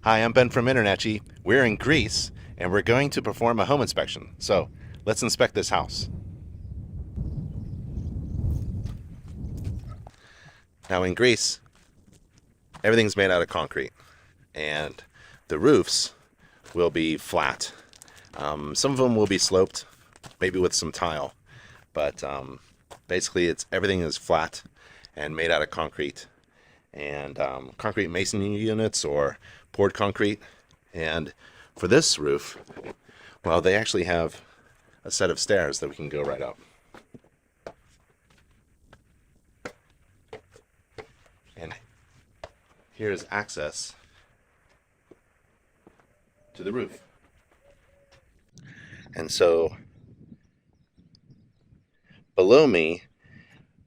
Hi, I'm Ben from InterNACHI. We're in Greece and we're going to perform a home inspection. So let's inspect this house. Now in Greece, everything's made out of concrete and the roofs will be flat. Some of them will be sloped, maybe with some tile, but basically everything is flat and made out of concrete and concrete masonry units or poured concrete. And for this roof, well, they actually have a set of stairs that we can go right up. And here's access to the roof. And so below me,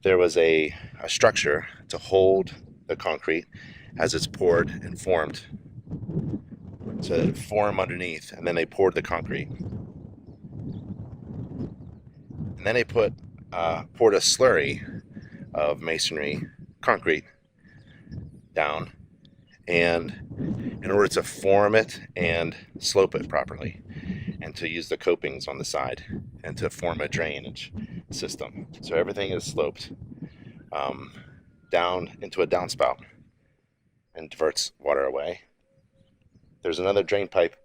there was a structure to hold the concrete as it's poured and formed. To form underneath, and then they poured the concrete. And then they poured a slurry of masonry concrete down, and in order to form it and slope it properly, and to use the copings on the side, and to form a drainage system. So everything is sloped down into a downspout and diverts water away. There's another drain pipe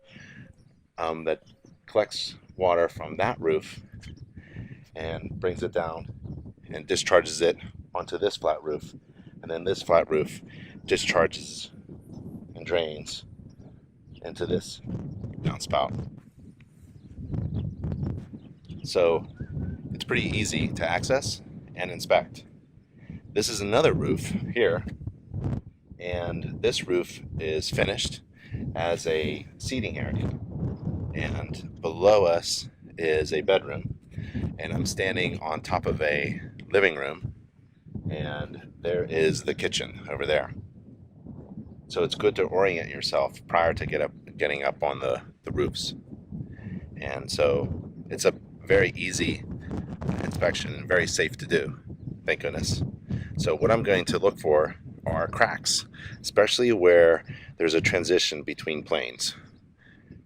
that collects water from that roof and brings it down and discharges it onto this flat roof. And then this flat roof discharges and drains into this downspout. So it's pretty easy to access and inspect. This is another roof here, and this roof is finished as a seating area, and below us is a bedroom, and I'm standing on top of a living room, and there is the kitchen over there. So it's good to orient yourself prior to getting up on the roofs. And so it's a very easy inspection and very safe to do, thank goodness. So what I'm going to look for are cracks, especially where there's a transition between planes,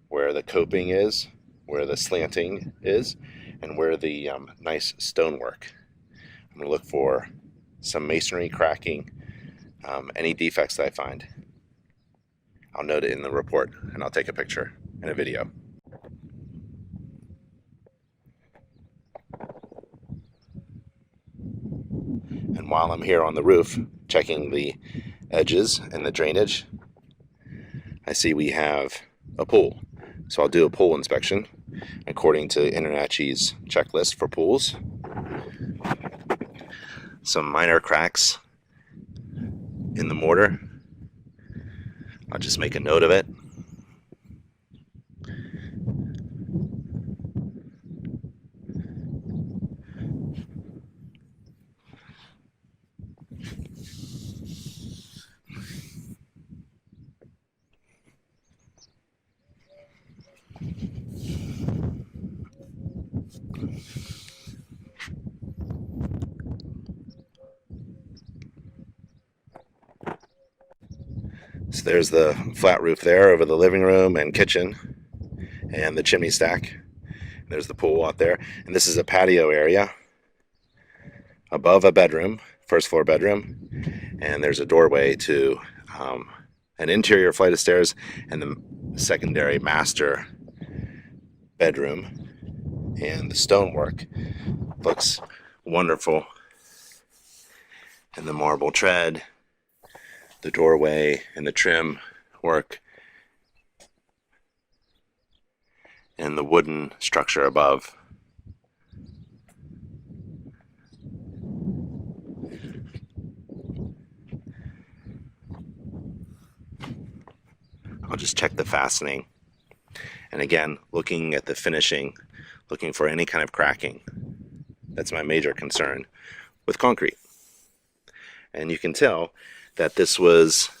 where the coping is, where the slanting is, and where the nice stonework. I'm going to look for some masonry cracking, any defects that I find. I'll note it in the report, and I'll take a picture and a video. And while I'm here on the roof, checking the edges and the drainage, I see we have a pool. So I'll do a pool inspection according to InterNACHI's checklist for pools. Some minor cracks in the mortar. I'll just make a note of it. So there's the flat roof there over the living room and kitchen and the chimney stack. There's the pool out there. And this is a patio area above a bedroom, first floor bedroom. And there's a doorway to an interior flight of stairs and the secondary master bedroom. And the stonework looks wonderful. And the marble tread, the doorway, and the trim work, and the wooden structure above. I'll just check the fastening. And again, looking at the finishing, looking for any kind of cracking. That's my major concern with concrete. And you can tell that this was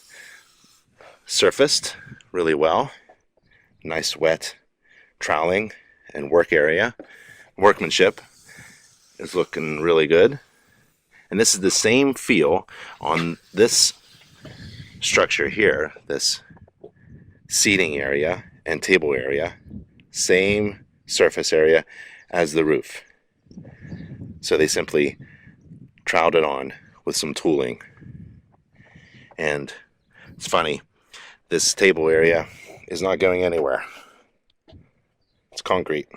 surfaced really well. Nice wet troweling and work area. Workmanship is looking really good. And this is the same feel on this structure here, this seating area and table area, same surface area as the roof. So they simply troweled it on with some tooling. And it's funny, this table area is not going anywhere. It's concrete.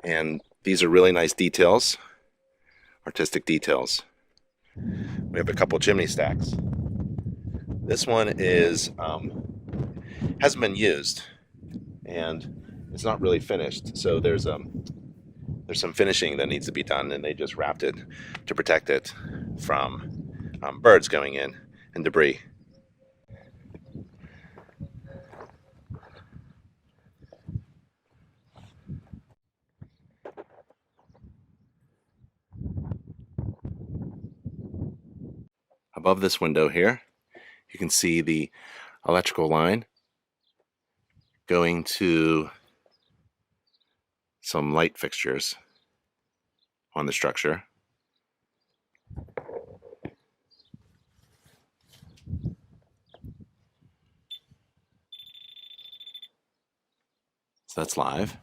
And these are really nice details, artistic details. We have a couple chimney stacks. This one is hasn't been used, and it's not really finished. So there's some finishing that needs to be done, and they just wrapped it to protect it from birds going in and debris. Above this window here, you can see the electrical line going to some light fixtures on the structure. So that's live.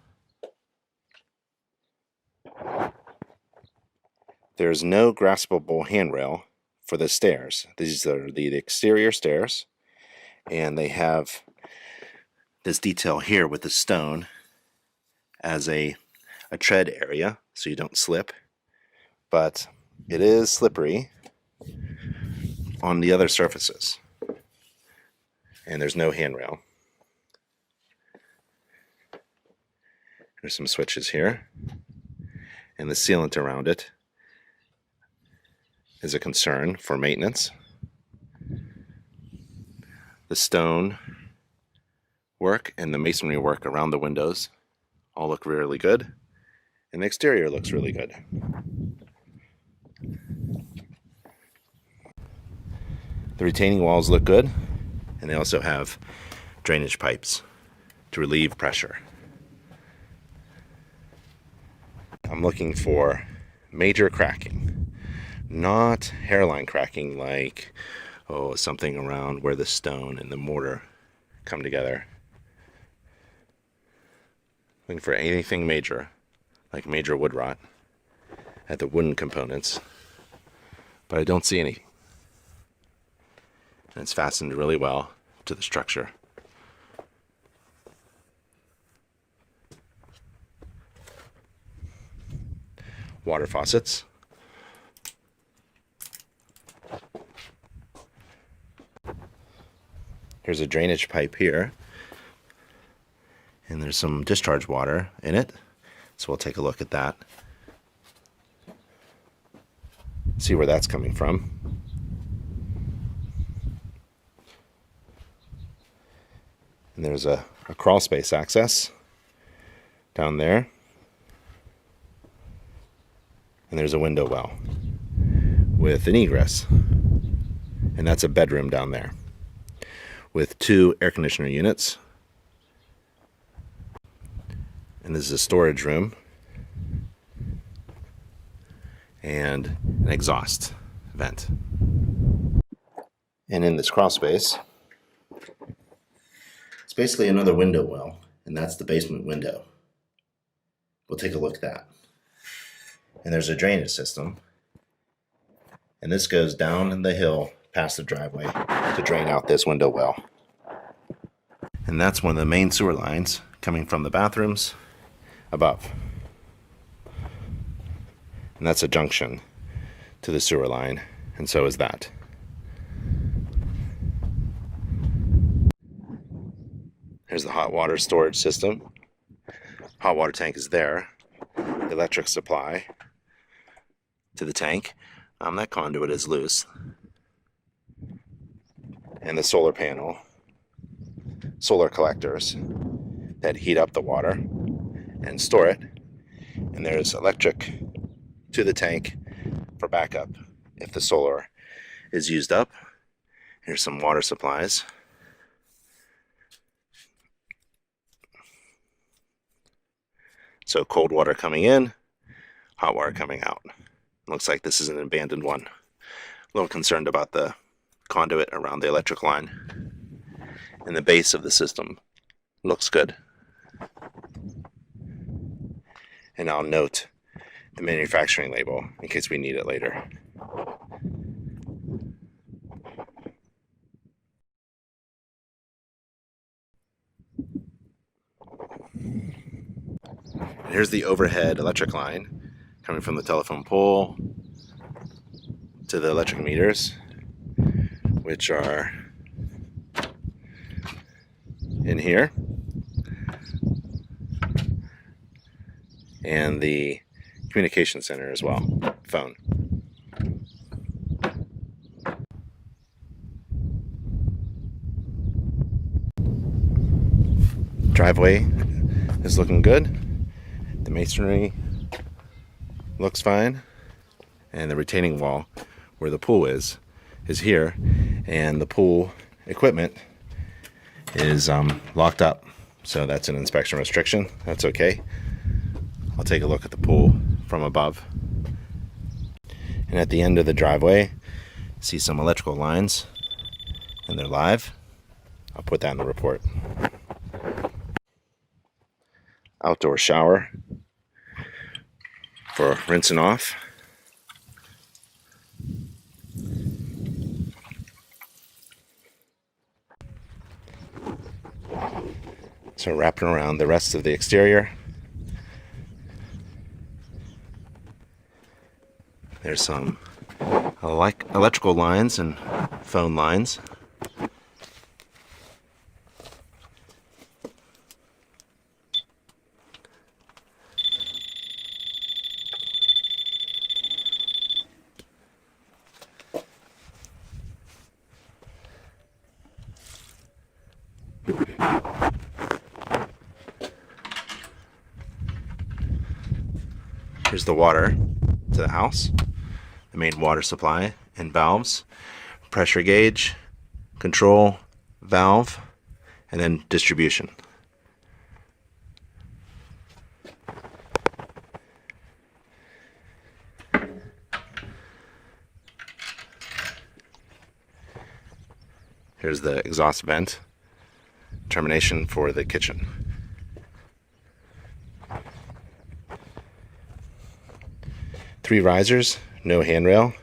There's no graspable handrail for the stairs. These are the exterior stairs, and they have this detail here with the stone as a tread area so you don't slip, but it is slippery on the other surfaces, and there's no handrail. There's some switches here, and the sealant around it is a concern for maintenance. The stone work and the masonry work around the windows all look really good, and the exterior looks really good. The retaining walls look good, and they also have drainage pipes to relieve pressure. I'm looking for major cracking, not hairline cracking like something around where the stone and the mortar come together. Looking for anything major, like major wood rot at the wooden components, but I don't see any. And it's fastened really well to the structure. Water faucets. Here's a drainage pipe here, and there's some discharge water in it, so we'll take a look at that, see where that's coming from. And there's a crawl space access down there, and there's a window well with an egress, and that's a bedroom down there with 2 air conditioner units. And this is a storage room and an exhaust vent. And in this crawl space, it's basically another window well, and that's the basement window. We'll take a look at that. And there's a drainage system, and this goes down the hill past the driveway to drain out this window well. And that's one of the main sewer lines coming from the bathrooms above. And that's a junction to the sewer line, and so is that. Here's the hot water storage system. Hot water tank is there. Electric supply to the tank. That conduit is loose. And the solar panel, solar collectors that heat up the water and store it. And there's electric to the tank for backup if the solar is used up. Here's some water supplies. So cold water coming in, hot water coming out. Looks like this is an abandoned one. A little concerned about the conduit around the electric line. And the base of the system looks good. And I'll note the manufacturing label in case we need it later. Here's the overhead electric line coming from the telephone pole to the electric meters, which are in here, and the communication center as well, phone. Driveway is looking good. The masonry looks fine, and the retaining wall where the pool is here, and the pool equipment is locked up, so that's an inspection restriction. That's okay. I'll take a look at the pool from above. And at the end of the driveway, see some electrical lines, and they're live. I'll put that in the report. Outdoor shower for rinsing off. So wrapping around the rest of the exterior, there's some electrical lines and phone lines. Here's the water to the house, the main water supply and valves, pressure gauge, control, valve, and then distribution. Here's the exhaust vent, termination for the kitchen. Three risers, no handrail.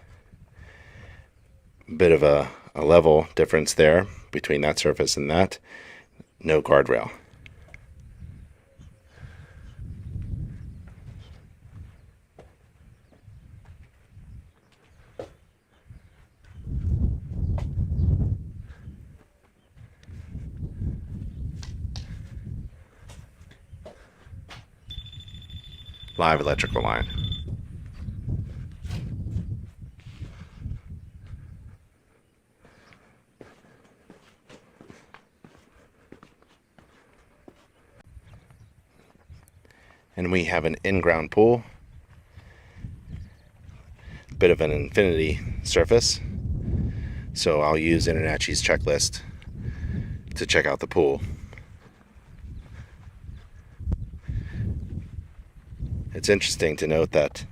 Bit of a level difference there between that surface and that. No guardrail. Live electrical line. And we have an in-ground pool, a bit of an infinity surface, so I'll use InterNACHI's checklist to check out the pool. It's interesting to note that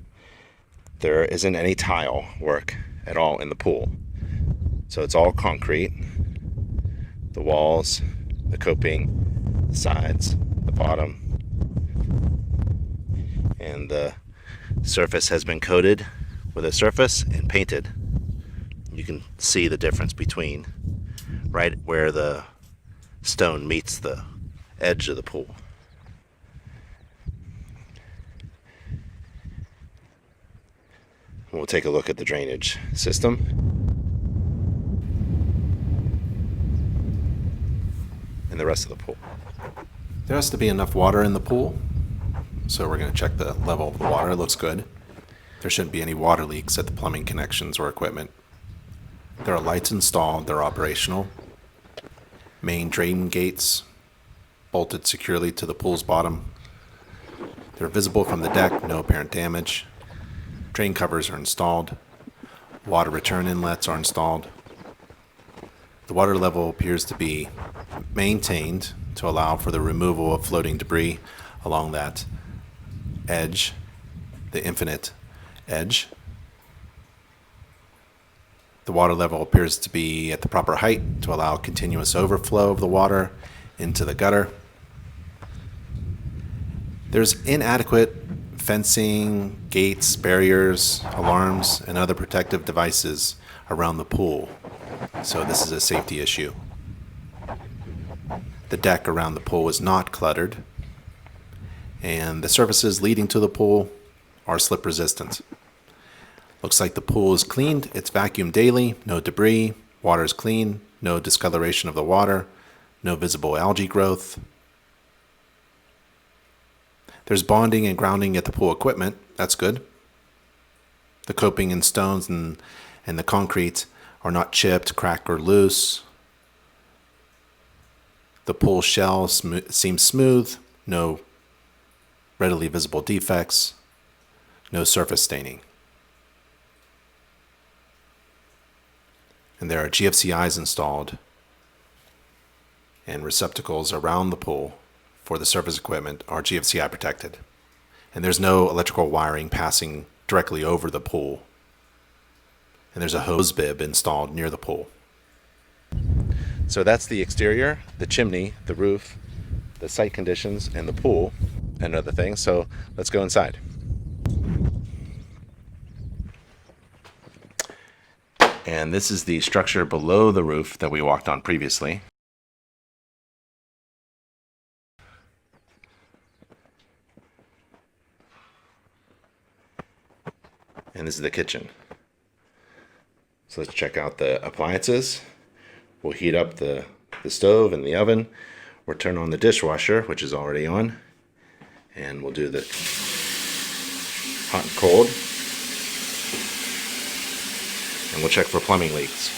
there isn't any tile work at all in the pool, so it's all concrete. The walls, the coping, the sides, the bottom, and the surface has been coated with a surface and painted. You can see the difference between right where the stone meets the edge of the pool. We'll take a look at the drainage system. And the rest of the pool. There has to be enough water in the pool, so we're going to check the level of the water. It looks good. There shouldn't be any water leaks at the plumbing connections or equipment. There are lights installed. They're operational. Main drain gates bolted securely to the pool's bottom. They're visible from the deck. No apparent damage. Drain covers are installed. Water return inlets are installed. The water level appears to be maintained to allow for the removal of floating debris along that edge, the infinite edge. The water level appears to be at the proper height to allow continuous overflow of the water into the gutter. There's inadequate fencing, gates, barriers, alarms, and other protective devices around the pool, so this is a safety issue. The deck around the pool is not cluttered, and the surfaces leading to the pool are slip resistant. Looks like the pool is cleaned, it's vacuumed daily, no debris, water is clean, no discoloration of the water, no visible algae growth. There's bonding and grounding at the pool equipment, that's good. The coping and stones and the concrete are not chipped, cracked, or loose. The pool shell seems smooth, no readily visible defects, no surface staining. And there are GFCIs installed and receptacles around the pool for the surface equipment are GFCI protected. And there's no electrical wiring passing directly over the pool. And there's a hose bib installed near the pool. So that's the exterior, the chimney, the roof, the site conditions, and the pool, and other things. So let's go inside. And this is the structure below the roof that we walked on previously. And this is the kitchen. So let's check out the appliances. We'll heat up the stove and the oven. We'll turn on the dishwasher, which is already on. And we'll do the hot and cold. And we'll check for plumbing leaks.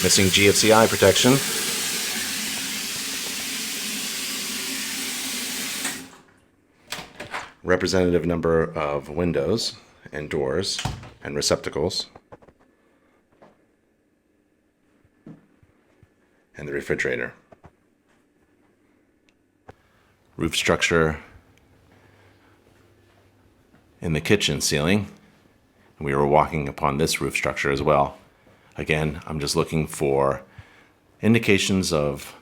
Missing GFCI protection. Representative number of windows and doors and receptacles. And the refrigerator. Roof structure in the kitchen ceiling. We were walking upon this roof structure as well. Again, I'm just looking for indications of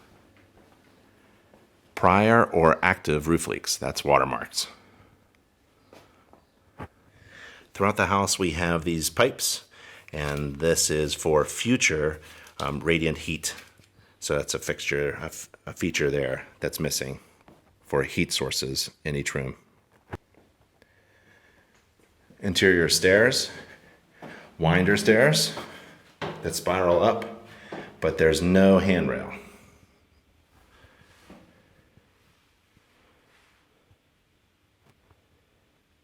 prior or active roof leaks. That's watermarks. Throughout the house, we have these pipes, and this is for future radiant heat. So that's a fixture, a feature there that's missing for heat sources in each room. Interior stairs, winder stairs that spiral up, but there's no handrail.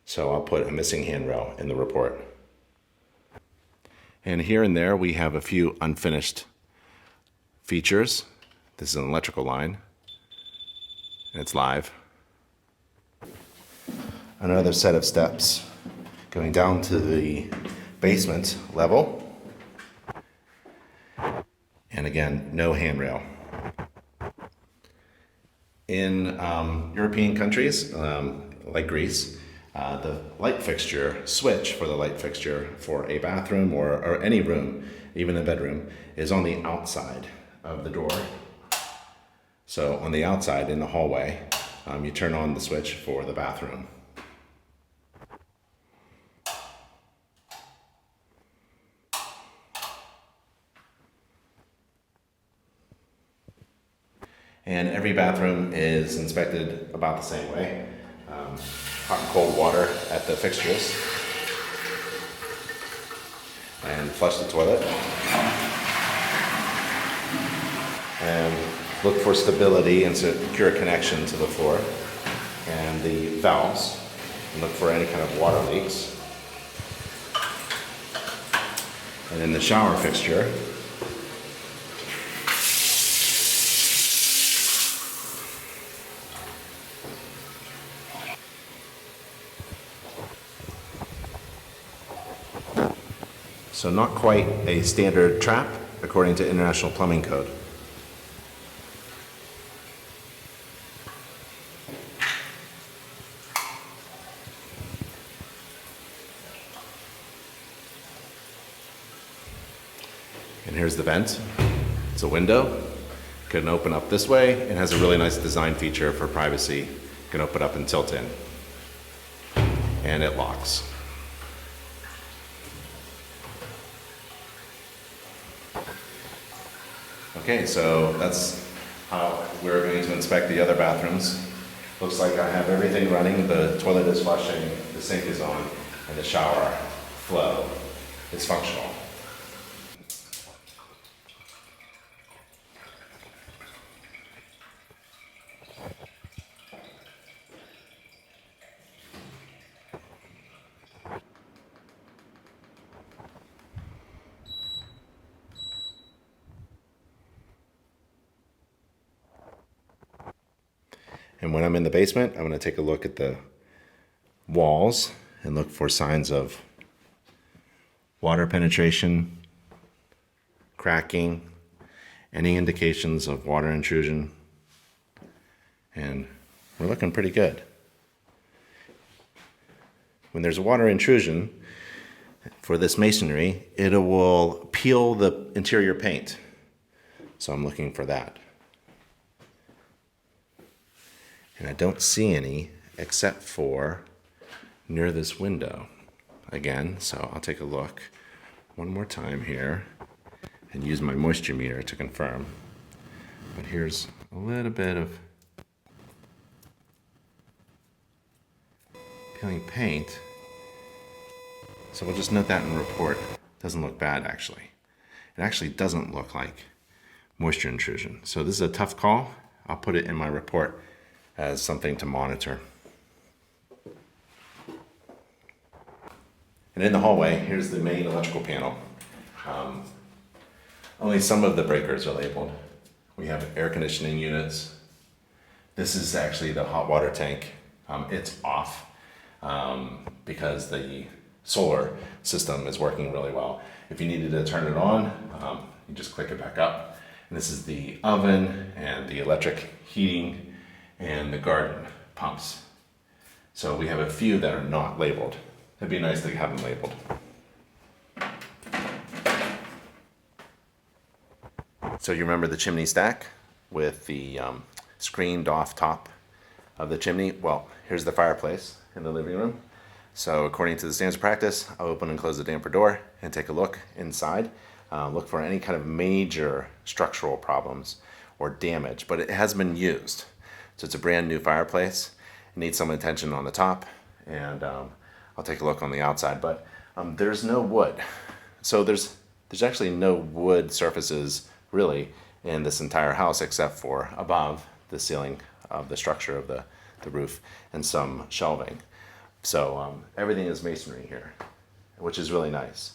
So I'll put a missing handrail in the report. And here and there we have a few unfinished features. This is an electrical line, and it's live. Another set of steps going down to the basement level. And again, no handrail. In European countries, like Greece, the light fixture switch for the light fixture for a bathroom or any room, even a bedroom, is on the outside of the door. So on the outside in the hallway, you turn on the switch for the bathroom. And every bathroom is inspected about the same way. Hot and cold water at the fixtures. And flush the toilet. And look for stability and secure connection to the floor. And the valves. And look for any kind of water leaks. And in the shower fixture, so not quite a standard trap according to International Plumbing Code. here's the vent. It's a window. Can open up this way. It has a really nice design feature for privacy. Can open up and tilt in. And it locks. Okay, so that's how we're going to inspect the other bathrooms. Looks like I have everything running. The toilet is flushing, the sink is on, and the shower flow is functional. And when I'm in the basement, I'm going to take a look at the walls and look for signs of water penetration, cracking, any indications of water intrusion. And we're looking pretty good. When there's a water intrusion for this masonry, it will peel the interior paint. So I'm looking for that. And I don't see any except for near this window again. So I'll take a look one more time here and use my moisture meter to confirm. But here's a little bit of peeling paint. So we'll just note that in the report. Doesn't look bad actually. It actually doesn't look like moisture intrusion. So this is a tough call. I'll put it in my report as something to monitor. And in the hallway, here's the main electrical panel. Only some of the breakers are labeled. We have air conditioning units. This is actually the hot water tank. It's off because the solar system is working really well. If you needed to turn it on, you just click it back up. And this is the oven and the electric heating and the garden pumps. So we have a few that are not labeled. It'd be nice to have them labeled. So you remember the chimney stack with the screened off top of the chimney? Well, here's the fireplace in the living room. So according to the standards of practice, I'll open and close the damper door and take a look inside. Look for any kind of major structural problems or damage, but it has been used. So it's a brand new fireplace. It needs some attention on the top, and I'll take a look on the outside, but there's no wood. So there's actually no wood surfaces really in this entire house except for above the ceiling of the structure of the roof and some shelving. So everything is masonry here, which is really nice.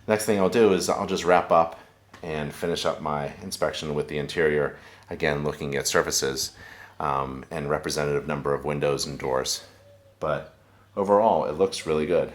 Next thing I'll do is I'll just wrap up and finish up my inspection with the interior, again looking at surfaces and representative number of windows and doors. But overall, it looks really good.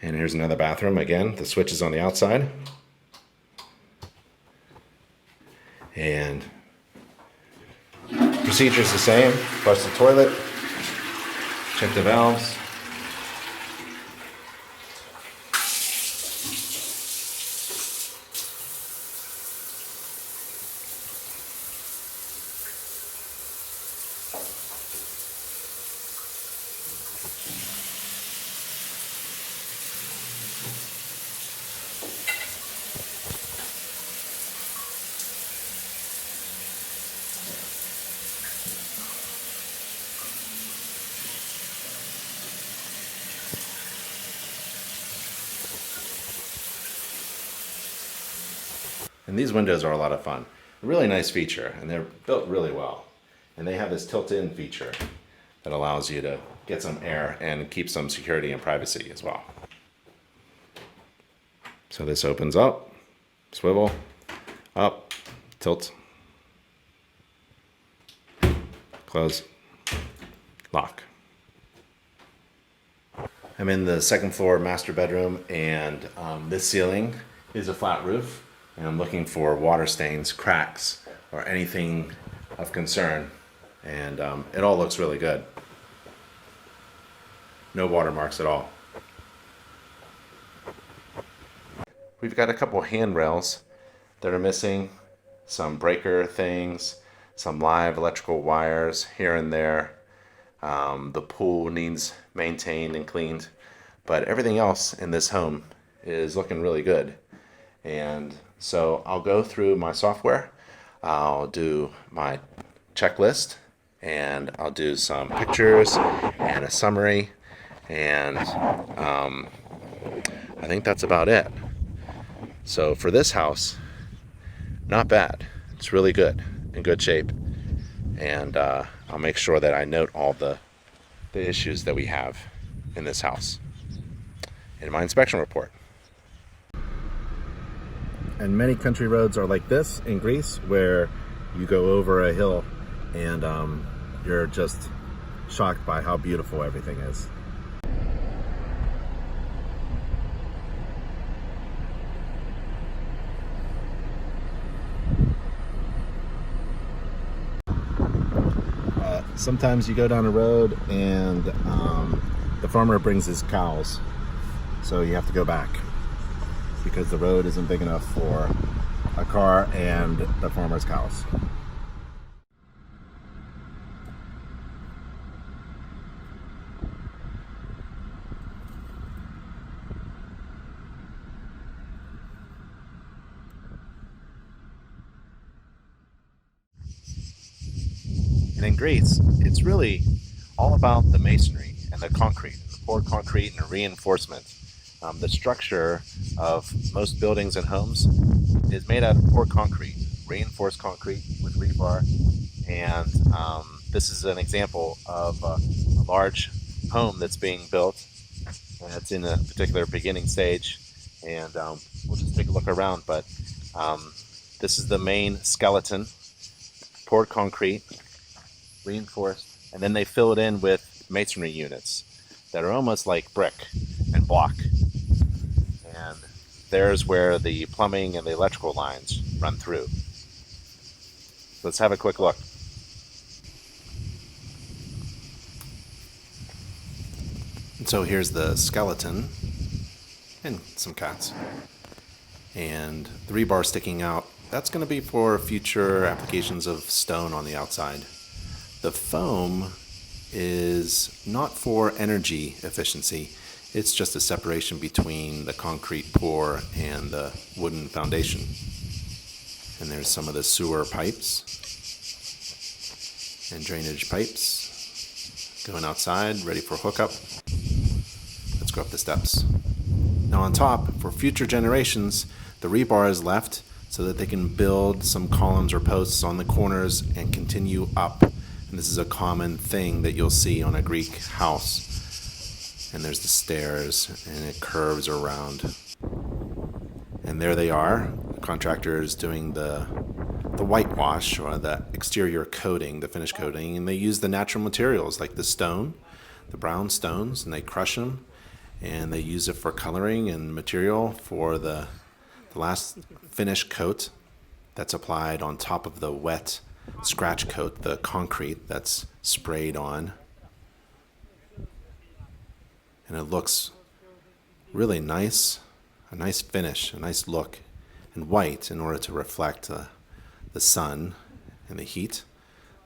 And here's another bathroom. Again, the switch is on the outside. And procedure is the same. Flush the toilet, check the valves. And these windows are a lot of fun. A really nice feature, and they're built really well. And they have this tilt-in feature that allows you to get some air and keep some security and privacy as well. So this opens up, swivel, up, tilt, close, lock. I'm in the second floor master bedroom, and this ceiling is a flat roof. And I'm looking for water stains, cracks, or anything of concern. And it all looks really good. No watermarks at all. We've got a couple handrails that are missing, some breaker things, some live electrical wires here and there. The pool needs maintained and cleaned, but everything else in this home is looking really good. And so I'll go through my software, I'll do my checklist, and I'll do some pictures and a summary, and I think that's about it. So for this house, not bad. It's really good, in good shape, and I'll make sure that I note all the issues that we have in this house in my inspection report. And many country roads are like this in Greece, where you go over a hill and you're just shocked by how beautiful everything is. Sometimes you go down a road and the farmer brings his cows, so you have to go back, because the road isn't big enough for a car and the farmer's cows. And in Greece, it's really all about the masonry and the concrete, the poured concrete and the reinforcement. The structure of most buildings and homes is made out of poured concrete, reinforced concrete with rebar, and this is an example of a large home that's being built, and it's in a particular beginning stage, and we'll just take a look around, but this is the main skeleton, poured concrete, reinforced, and then they fill it in with masonry units that are almost like brick and block. And there's where the plumbing and the electrical lines run through. Let's have a quick look. So here's the skeleton and some cats. And the rebar sticking out, that's going to be for future applications of stone on the outside. The foam is not for energy efficiency. It's just a separation between the concrete pour and the wooden foundation. And there's some of the sewer pipes and drainage pipes going outside, ready for hookup. Let's go up the steps. Now on top, for future generations, the rebar is left so that they can build some columns or posts on the corners and continue up. And this is a common thing that you'll see on a Greek house. And there's the stairs, and it curves around. And there they are. The contractor is doing the whitewash, or the exterior coating, the finish coating, and they use the natural materials like the stone, the brown stones, and they crush them, and they use it for coloring and material for the last finish coat that's applied on top of the wet scratch coat, the concrete that's sprayed on. And it looks really nice, a nice finish, a nice look, and white in order to reflect the sun and the heat.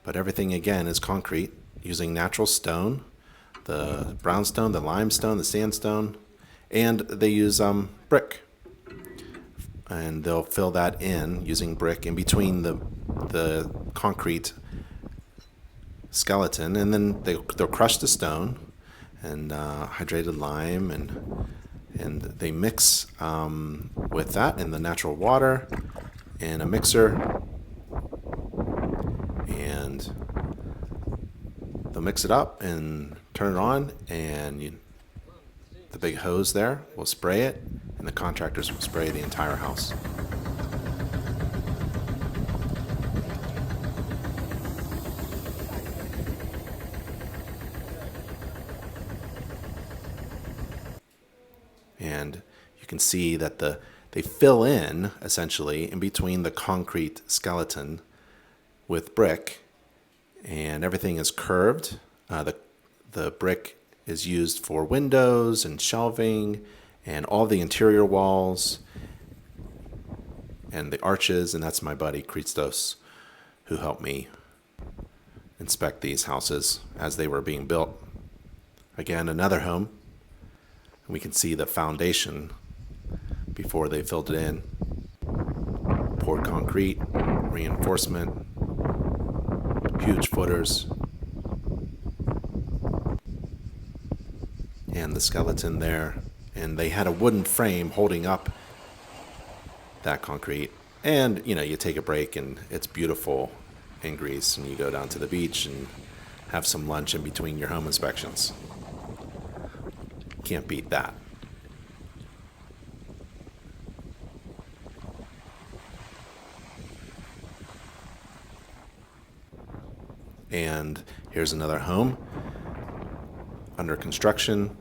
But everything again is concrete using natural stone, the brownstone, the limestone, the sandstone, and they use brick. And they'll fill that in using brick in between the concrete skeleton, and then they'll crush the stone and hydrated lime, and they mix with that in the natural water in a mixer, and they'll mix it up and turn it on, and the big hose there will spray it, and the contractors will spray the entire house. And you can see that they fill in, essentially, in between the concrete skeleton with brick, and everything is curved. The brick is used for windows and shelving and all the interior walls and the arches, and that's my buddy Christos, who helped me inspect these houses as they were being built. Again, another home. We can see the foundation before they filled it in. Poured concrete, reinforcement, huge footers, and the skeleton there. And they had a wooden frame holding up that concrete. And, you take a break and it's beautiful in Greece, and you go down to the beach and have some lunch in between your home inspections. Can't beat that. And here's another home under construction.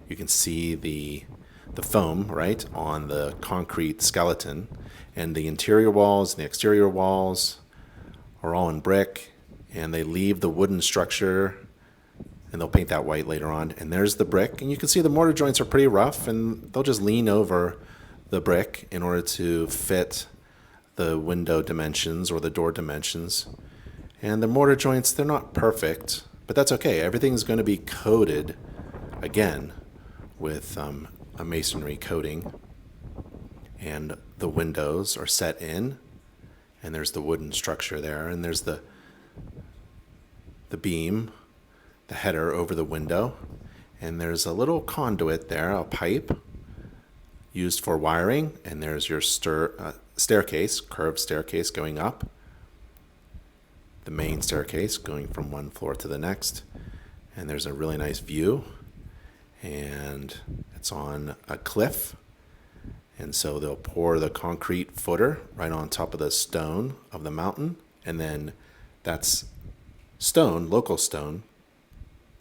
You can see the foam, right, on the concrete skeleton, and the interior walls and the exterior walls are all in brick, and they leave the wooden structure, and they'll paint that white later on. And there's the brick, and you can see the mortar joints are pretty rough, and they'll just lean over the brick in order to fit the window dimensions or the door dimensions. And the mortar joints, they're not perfect, but that's okay. Everything's going to be coated again with a masonry coating, and the windows are set in, and there's the wooden structure there, and there's the beam, the header over the window, and there's a little conduit there, a pipe used for wiring, and there's your staircase, curved staircase going up, the main staircase going from one floor to the next, and there's a really nice view, and it's on a cliff, and so they'll pour the concrete footer right on top of the stone of the mountain, and then that's stone, local stone,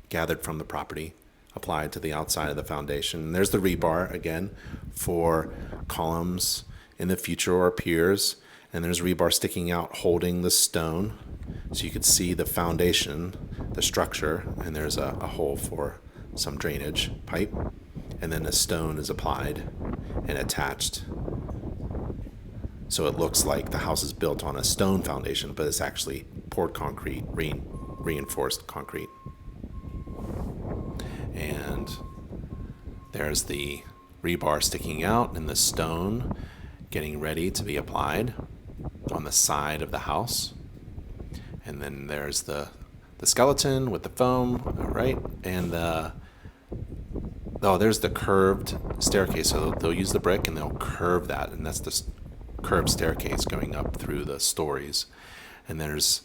gathered from the property, applied to the outside of the foundation. And there's the rebar again for columns in the future or piers, and there's rebar sticking out holding the stone, so you could see the foundation, the structure, and there's a hole for some drainage pipe, and then a stone is applied and attached, so it looks like the house is built on a stone foundation, but it's actually poured concrete, reinforced concrete. And there's the rebar sticking out and the stone getting ready to be applied on the side of the house. And then there's the skeleton with the foam, right? And there's the curved staircase. So they'll use the brick and they'll curve that, and that's the curved staircase going up through the stories. And there's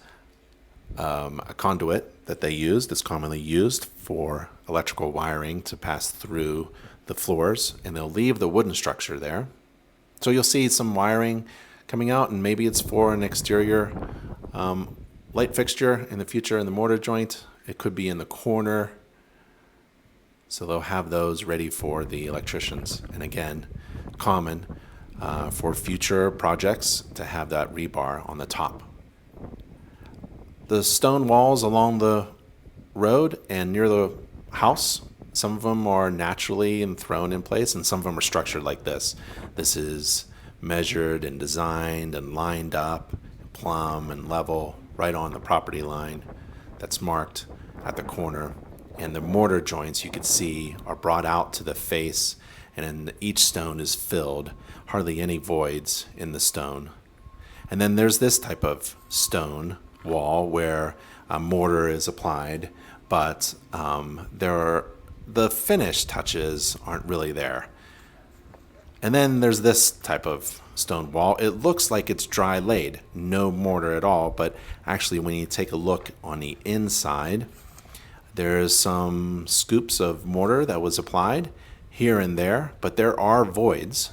a conduit that they use that's commonly used for electrical wiring to pass through the floors, and they'll leave the wooden structure there. So you'll see some wiring coming out, and maybe it's for an exterior light fixture in the future in the mortar joint. It could be in the corner So they'll have those ready for the electricians. And again, common for future projects to have that rebar on the top. The stone walls along the road and near the house, some of them are naturally and thrown in place, and some of them are structured like this. This is measured and designed and lined up, plumb and level, right on the property line that's marked at the corner. And the mortar joints you can see are brought out to the face, and then each stone is filled, hardly any voids in the stone. And then there's this type of stone wall where a mortar is applied, but the finish touches aren't really there. And then there's this type of stone wall. It looks like it's dry laid, no mortar at all, but actually when you take a look on the inside, there's some scoops of mortar that was applied here and there, but there are voids.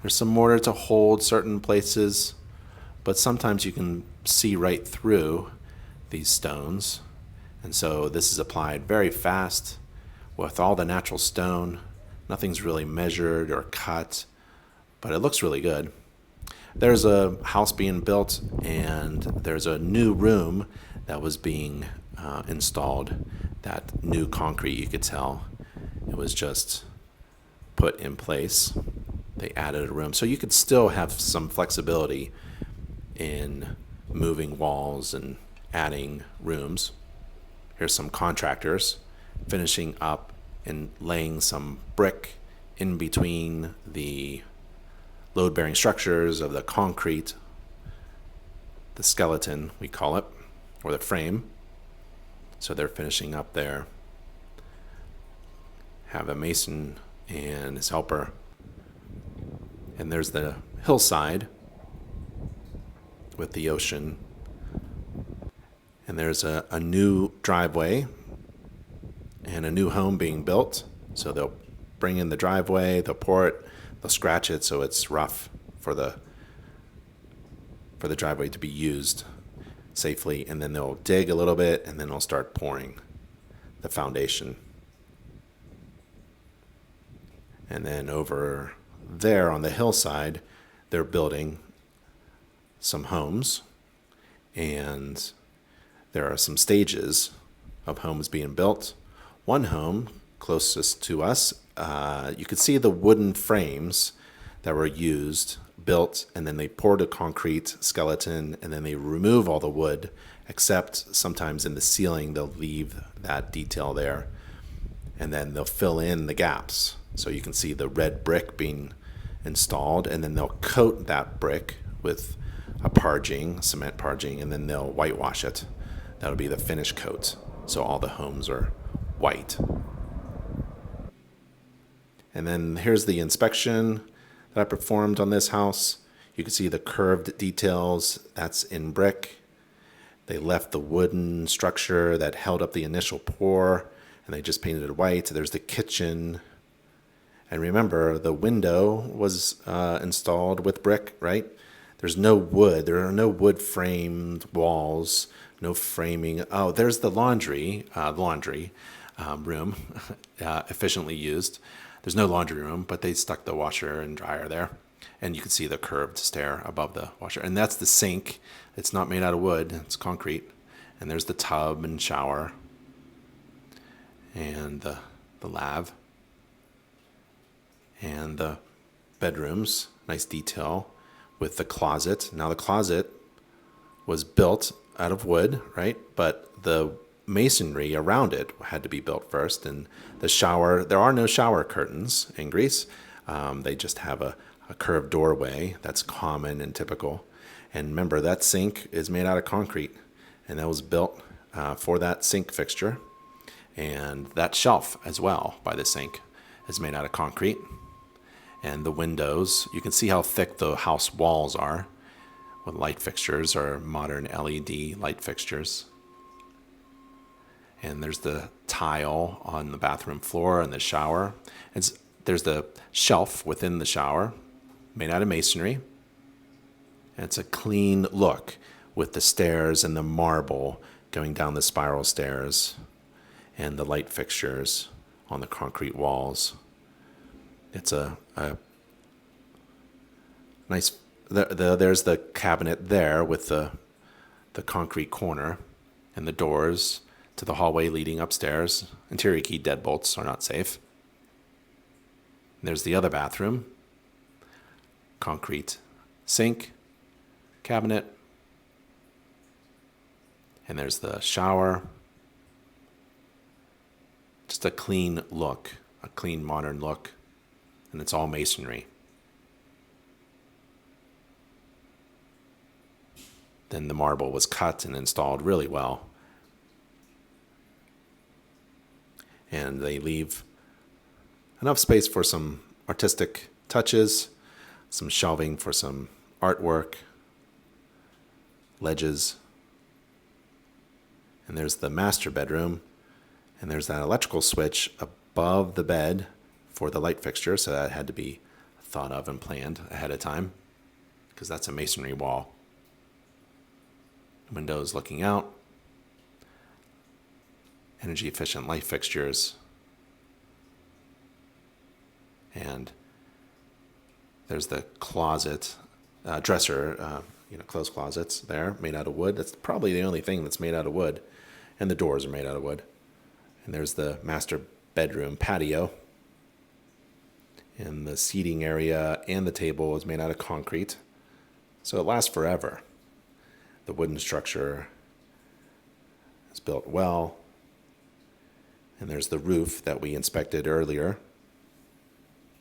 There's some mortar to hold certain places, but sometimes you can see right through these stones. And so this is applied very fast with all the natural stone. Nothing's really measured or cut, but it looks really good. There's a house being built, and there's a new room that was being installed. That new concrete, you could tell. It was just put in place. They added a room. So you could still have some flexibility in moving walls and adding rooms. Here's some contractors finishing up and laying some brick in between the load-bearing structures of the concrete, the skeleton, we call it, or the frame. So they're finishing up there. Have a mason and his helper. And there's the hillside with the ocean. And there's a new driveway and a new home being built. So they'll bring in the driveway, they'll pour it, they'll scratch it so it's rough for the driveway to be used safely, and then they'll dig a little bit, and then they'll start pouring the foundation. And then over there on the hillside, they're building some homes, and there are some stages of homes being built. One home closest to us, you could see the wooden frames that were used, built, and then they poured a concrete skeleton, and then they remove all the wood, except sometimes in the ceiling they'll leave that detail there, and then they'll fill in the gaps. So you can see the red brick being installed, and then they'll coat that brick with a parging, cement parging, and then they'll whitewash it. That'll be the finish coat. So all the homes are white. And then here's the inspection that I performed on this house. You can see the curved details. That's in brick. They left the wooden structure that held up the initial pour, and they just painted it white. There's the kitchen. And remember, the window was installed with brick, right? There's no wood. There are no wood framed walls, no framing. Oh, there's the laundry room, efficiently used. There's no laundry room, but they stuck the washer and dryer there. And you can see the curved stair above the washer. And that's the sink. It's not made out of wood. It's concrete. And there's the tub and shower. And the lav. And the bedrooms. Nice detail with the closet. Now the closet was built out of wood, right? But the masonry around it had to be built first. And the shower, there are no shower curtains in Greece. They just have a curved doorway. That's common and typical. And remember, that sink is made out of concrete, and that was built for that sink fixture. And that shelf as well by the sink is made out of concrete. And the windows, you can see how thick the house walls are with light fixtures or modern LED light fixtures. And there's the tile on the bathroom floor and the shower. There's the shelf within the shower made out of masonry. And it's a clean look with the stairs and the marble going down the spiral stairs and the light fixtures on the concrete walls. It's a nice, there's the cabinet there with the concrete corner and the doors to the hallway leading upstairs. Interior key deadbolts are not safe. There's the other bathroom, concrete sink, cabinet, and there's the shower. Just a clean look, a clean modern look, and it's all masonry. Then the marble was cut and installed really well. And they leave enough space for some artistic touches, some shelving for some artwork, ledges. And there's the master bedroom, and there's that electrical switch above the bed for the light fixture, so that had to be thought of and planned ahead of time, because that's a masonry wall. Windows looking out, energy efficient light fixtures, and there's the closet, dresser, closed closets there, made out of wood. That's probably the only thing that's made out of wood, and the doors are made out of wood. And there's the master bedroom patio, and the seating area and the table is made out of concrete, so it lasts forever. The wooden structure is built well. And there's the roof that we inspected earlier.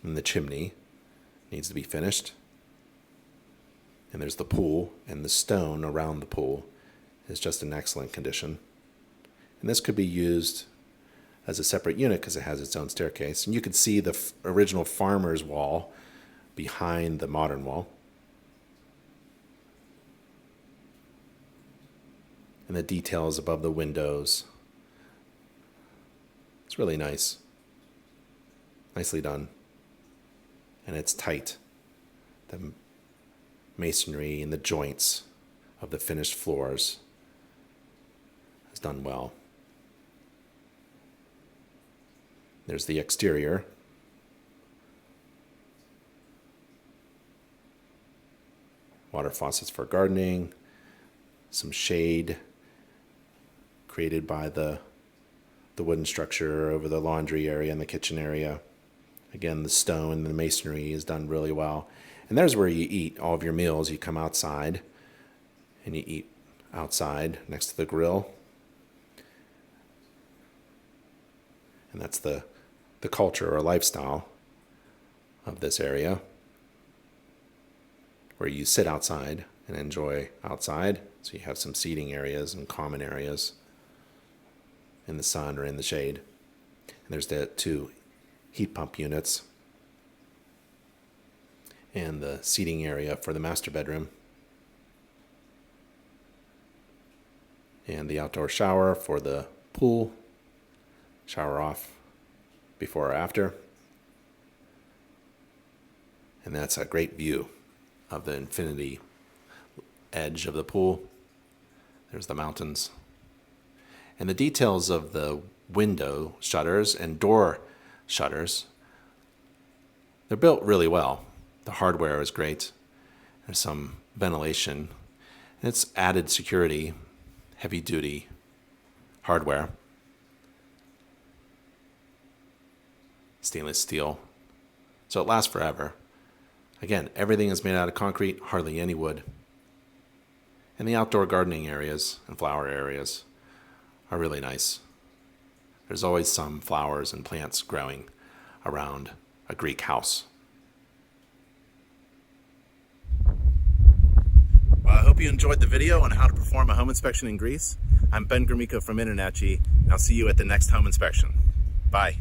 And the chimney needs to be finished. And there's the pool, and the stone around the pool is just in excellent condition. And this could be used as a separate unit because it has its own staircase. And you could see the original farmer's wall behind the modern wall. And the details above the windows. It's really nice. Nicely done. And it's tight. The masonry and the joints of the finished floors is done well. There's the exterior. Water faucets for gardening. Some shade created by the wooden structure over the laundry area and the kitchen area. Again, the stone and the masonry is done really well. And there's where you eat all of your meals. You come outside and you eat outside next to the grill. And that's the culture or lifestyle of this area, where you sit outside and enjoy outside. So you have some seating areas and common areas in the sun or in the shade. And there's the 2 heat pump units and the seating area for the master bedroom. And the outdoor shower for the pool. Shower off before or after. And that's a great view of the infinity edge of the pool. There's the mountains. And the details of the window shutters and door shutters, they're built really well. The hardware is great. There's some ventilation. And it's added security, heavy duty hardware. Stainless steel. So it lasts forever. Again, everything is made out of concrete, hardly any wood. And the outdoor gardening areas and flower areas are really nice. There's always some flowers and plants growing around a Greek house. Well, I hope you enjoyed the video on how to perform a home inspection in Greece. I'm Ben Gromicko from InterNACHI, and I'll see you at the next home inspection. Bye.